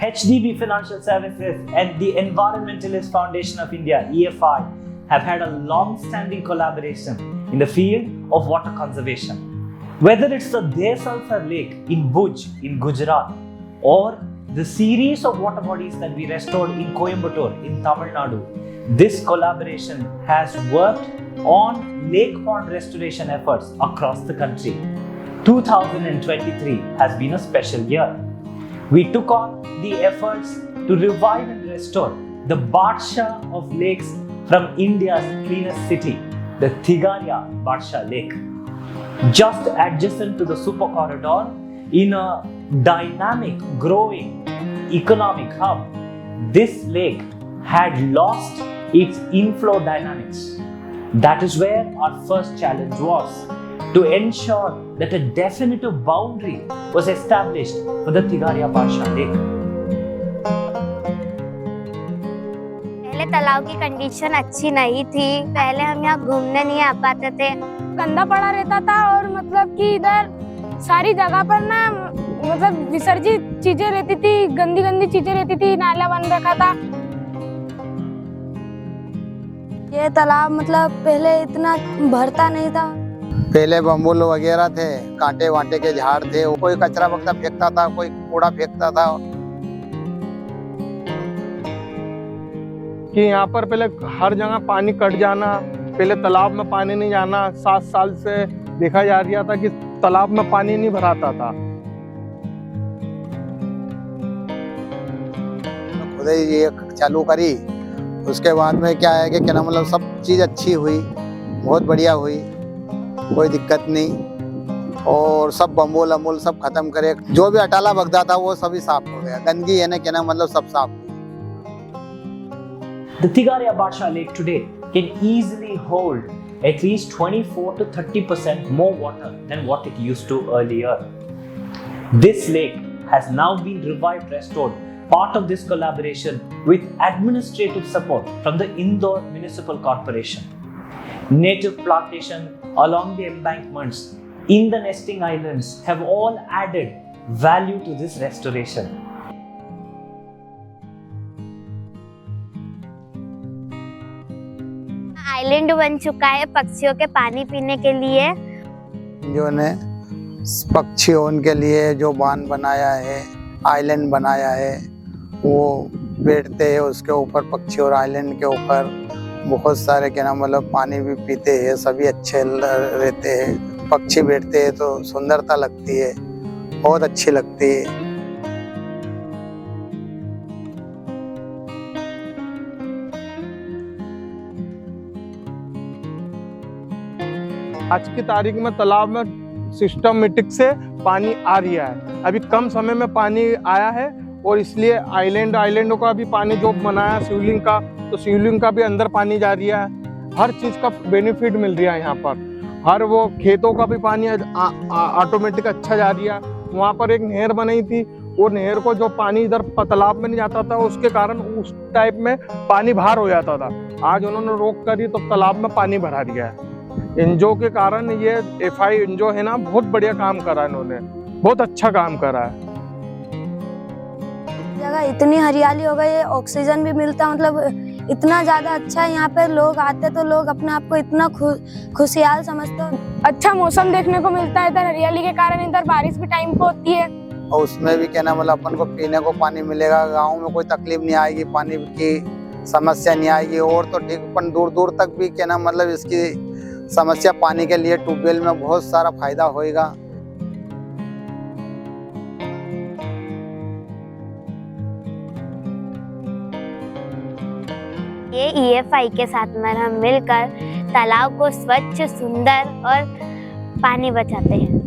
HDB Financial Services and the Environmentalist Foundation of India, E.F.I, have had a long-standing collaboration in the field of water conservation. Whether it's the Desalsar Lake in Bhuj in Gujarat or the series of water bodies that we restored in Coimbatore in Tamil Nadu, this collaboration has worked on lake pond restoration efforts across the country. 2023 has been a special year. We took on the efforts to revive and restore the Badshah of lakes from India's cleanest city, the Tigaria Badshah Lake. Just adjacent to the super corridor, in a dynamic, growing economic hub, this lake had lost its inflow dynamics. That is where our first challenge was, to ensure that a definitive boundary was established for the Tigaria Badshah Lake. पहले तालाब की condition अच्छी नहीं थी। पहले हम यहाँ घूमने नहीं आ पाते थे, गंदा पड़ा रहता था और मतलब कि इधर सारी जगह पर ना मतलब विसर्जित चीजें रहती थी, गंदी गंदी चीजें रहती थी, नाला बन रखा था। ये तालाब मतलब पहले इतना भरता नहीं था। पहले बम्बुल वगैरह थे, कांटे वांटे के झाड़ थे, कोई कचरा वगैरह फेंकता था, कोई कूड़ा फेंकता था। कि यहाँ पर पहले हर जगह पानी कट जाना, पहले तालाब में पानी नहीं जाना, 7 साल से देखा जा रहा था कि तालाब में पानी नहीं भराता था। खुद ही ये चालू करी, उसके बाद में क्या है कि क्या मतलब सब चीज़ अच्छी हुई, बहुत बढ़िया हुई, कोई दिक्कत नहीं। और सब बम्बुल अमूल सब खत्म करे, जो भी अटाला बगदा था वो सभी साफ हो गया, गंदगी है ना क्या मतलब सब साफ। The Tigaria Badshah Lake today can easily hold at least 24 to 30% more water than what it used to earlier. This lake has now been revived, restored, part of this collaboration with administrative support from the Indore Municipal Corporation. Native plantation along the embankments in the nesting islands have all added value to this restoration. Island बन चुका है पक्षियों के पानी पीने के लिए। जो ने पक्षियों के लिए जो बांध बनाया है, आइलैंड बनाया है, वो बैठते हैं उसके ऊपर, पक्षी और आइलैंड के ऊपर बहुत सारे क्या नाम मतलब पानी भी पीते हैं, सभी अच्छे रहते हैं। पक्षी बैठते हैं तो सुंदरता लगती है, बहुत अच्छी लगती है। आज की तारीख में तालाब में सिस्टमेटिक से पानी आ रहा है। अभी कम समय में पानी आया है और इसलिए आइलैंडों का भी पानी जो बनाया शिवलिंग का, तो शिवलिंग का भी अंदर पानी जा रहा है। हर चीज़ का बेनिफिट मिल रहा है यहाँ पर। हर वो खेतों का भी पानी ऑटोमेटिक अच्छा जा रहा है। वहाँ पर एक नहर बनाई थी, वो नहर को जो पानी इधर तालाब में नहीं जाता था, उसके कारण उस टाइप में पानी बाहर हो जाता था। आज उन्होंने रोक करी तो तालाब में पानी भरा दिया है। एनजीओ के कारण ये E.F.I एनजीओ है ना, बहुत बढ़िया काम करा है, इन्होंने बहुत अच्छा काम करा है। जगह इतनी हरियाली हो गई है, ऑक्सीजन भी मिलता, मतलब इतना ज्यादा अच्छा है। यहाँ पे लोग आते तो लोग अपने आप को इतना खुशहाल समझते हो। अच्छा मौसम देखने को मिलता है इधर, हरियाली के कारण इधर बारिश भी टाइम पे होती है। और उसमें भी क्या नाम मतलब अपन को पीने को पानी मिलेगा, गाँव में कोई तकलीफ नहीं आएगी, पानी की समस्या नहीं आएगी। और तो ठीक, अपन दूर दूर तक भी क्या नाम मतलब इसकी समस्या पानी के लिए ट्यूबवेल में बहुत सारा फायदा होएगा। ये E.F.I के साथ में हम मिलकर तालाब को स्वच्छ, सुंदर और पानी बचाते हैं।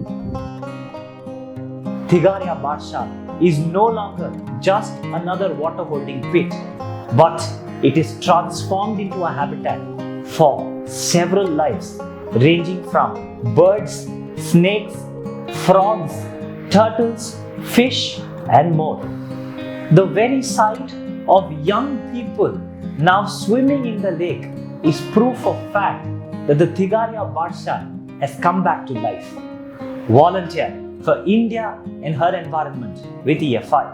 Tigaria Badshah is no longer just another water holding pit, but it is transformed into a habitat for several lives ranging from birds, snakes, frogs, turtles, fish and more. The very sight of young people now swimming in the lake is proof of fact that the Tigaria Badshah has come back to life. Volunteer for India and her environment with E.F.I.